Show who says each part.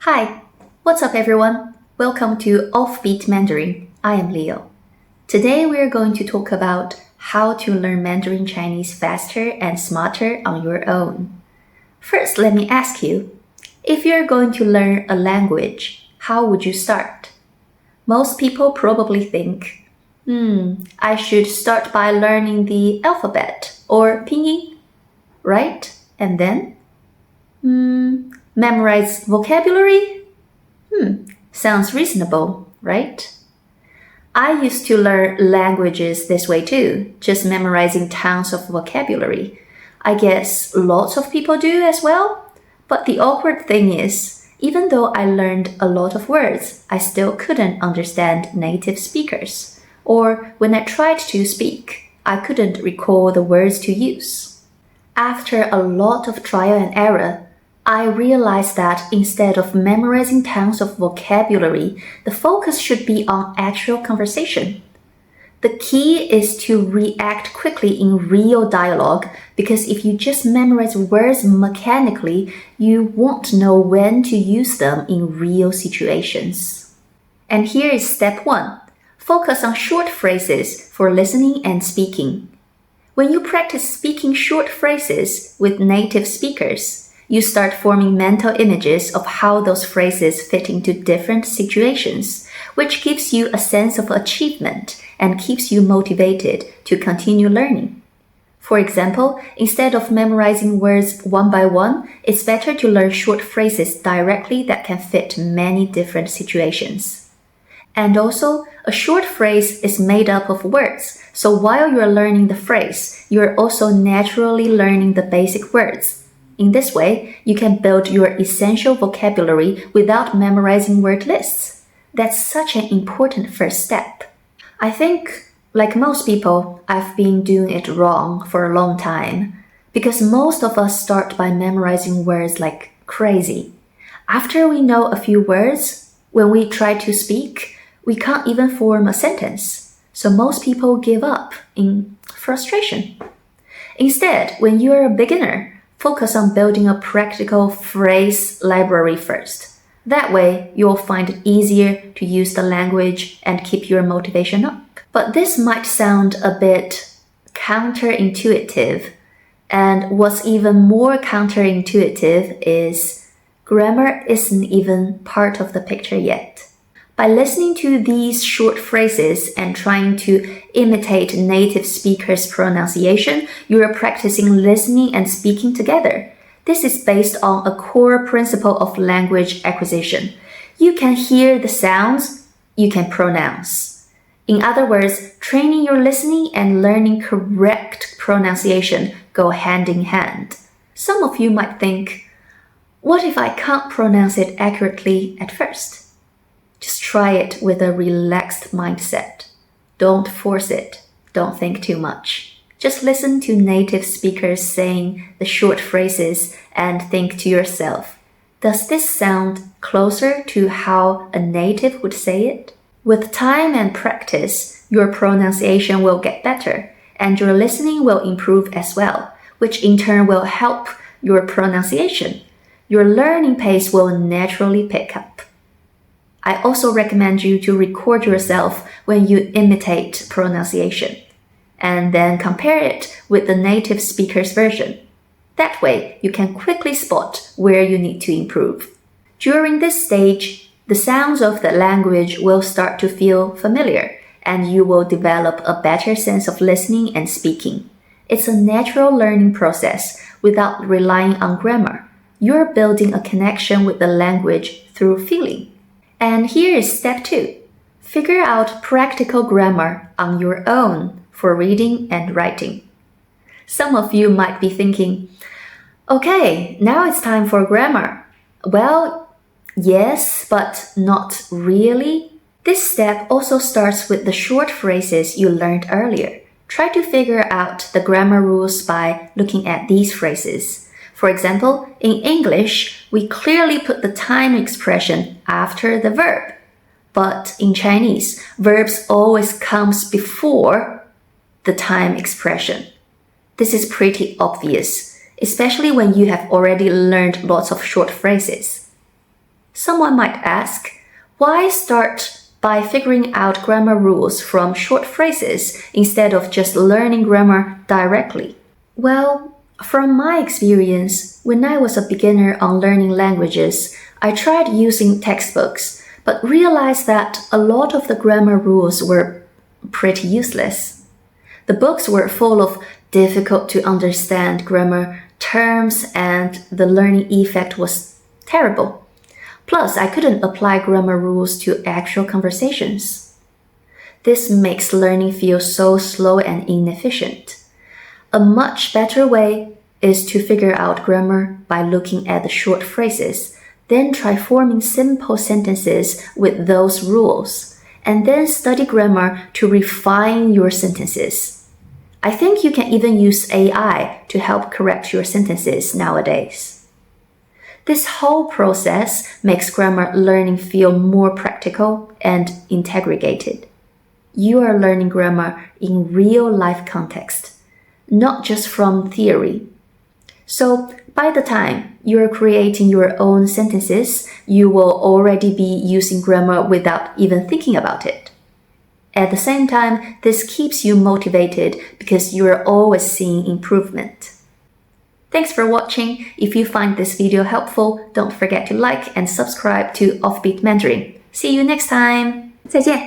Speaker 1: Hi, what's up everyone? Welcome to Offbeat Mandarin. I am Leo. Today we're going to talk about how to learn Mandarin Chinese faster and smarter on your own. First, let me ask you, if you're going to learn a language, how would you start? Most people probably think, I should start by learning the alphabet or pinyin, right? And then? Memorize vocabulary? Sounds reasonable, right? I used to learn languages this way too, just memorizing tons of vocabulary. I guess lots of people do as well. But the awkward thing is, even though I learned a lot of words, I still couldn't understand native speakers. Or when I tried to speak, I couldn't recall the words to use. After a lot of trial and error, I realized that instead of memorizing tons of vocabulary, the focus should be on actual conversation. The key is to react quickly in real dialogue because if you just memorize words mechanically, you won't know when to use them in real situations. And here is step 1. Focus on short phrases for listening and speaking. When you practice speaking short phrases with native speakers, you start forming mental images of how those phrases fit into different situations, which gives you a sense of achievement and keeps you motivated to continue learning. For example, instead of memorizing words one by one, it's better to learn short phrases directly that can fit many different situations. And also, a short phrase is made up of words, so while you're learning the phrase, you're also naturally learning the basic words. In this way, you can build your essential vocabulary without memorizing word lists. That's such an important first step. I think, like most people, I've been doing it wrong for a long time because most of us start by memorizing words like crazy. After we know a few words, when we try to speak, we can't even form a sentence. So most people give up in frustration. Instead, when you're a beginner, focus on building a practical phrase library first. That way, you'll find it easier to use the language and keep your motivation up. But this might sound a bit counterintuitive. And what's even more counterintuitive is grammar isn't even part of the picture yet. By listening to these short phrases and trying to imitate native speakers' pronunciation, you are practicing listening and speaking together. This is based on a core principle of language acquisition. You can hear the sounds, you can pronounce. In other words, training your listening and learning correct pronunciation go hand in hand. Some of you might think, what if I can't pronounce it accurately at first? Just try it with a relaxed mindset. Don't force it. Don't think too much. Just listen to native speakers saying the short phrases and think to yourself, does this sound closer to how a native would say it? With time and practice, your pronunciation will get better and your listening will improve as well, which in turn will help your pronunciation. Your learning pace will naturally pick up. I also recommend you to record yourself when you imitate pronunciation, and then compare it with the native speaker's version. That way, you can quickly spot where you need to improve. During this stage, the sounds of the language will start to feel familiar, and you will develop a better sense of listening and speaking. It's a natural learning process without relying on grammar. You're building a connection with the language through feeling. And here is step 2. Figure out practical grammar on your own for reading and writing. Some of you might be thinking, okay, now it's time for grammar. Well, yes, but not really. This step also starts with the short phrases you learned earlier. Try to figure out the grammar rules by looking at these phrases. For example, in English, we clearly put the time expression after the verb. But in Chinese, verbs always comes before the time expression. This is pretty obvious, especially when you have already learned lots of short phrases. Someone might ask, why start by figuring out grammar rules from short phrases instead of just learning grammar directly? Well, from my experience, when I was a beginner on learning languages, I tried using textbooks, but realized that a lot of the grammar rules were pretty useless. The books were full of difficult to understand grammar terms, and the learning effect was terrible. Plus, I couldn't apply grammar rules to actual conversations. This makes learning feel so slow and inefficient. A much better way is to figure out grammar by looking at the short phrases, then try forming simple sentences with those rules, and then study grammar to refine your sentences. I think you can even use AI to help correct your sentences nowadays. This whole process makes grammar learning feel more practical and integrated. You are learning grammar in real-life context, not just from theory. So, by the time you're creating your own sentences, you will already be using grammar without even thinking about it. At the same time, this keeps you motivated because you are always seeing improvement. Thanks for watching. If you find this video helpful, don't forget to like and subscribe to Offbeat Mandarin. See you next time. 再见。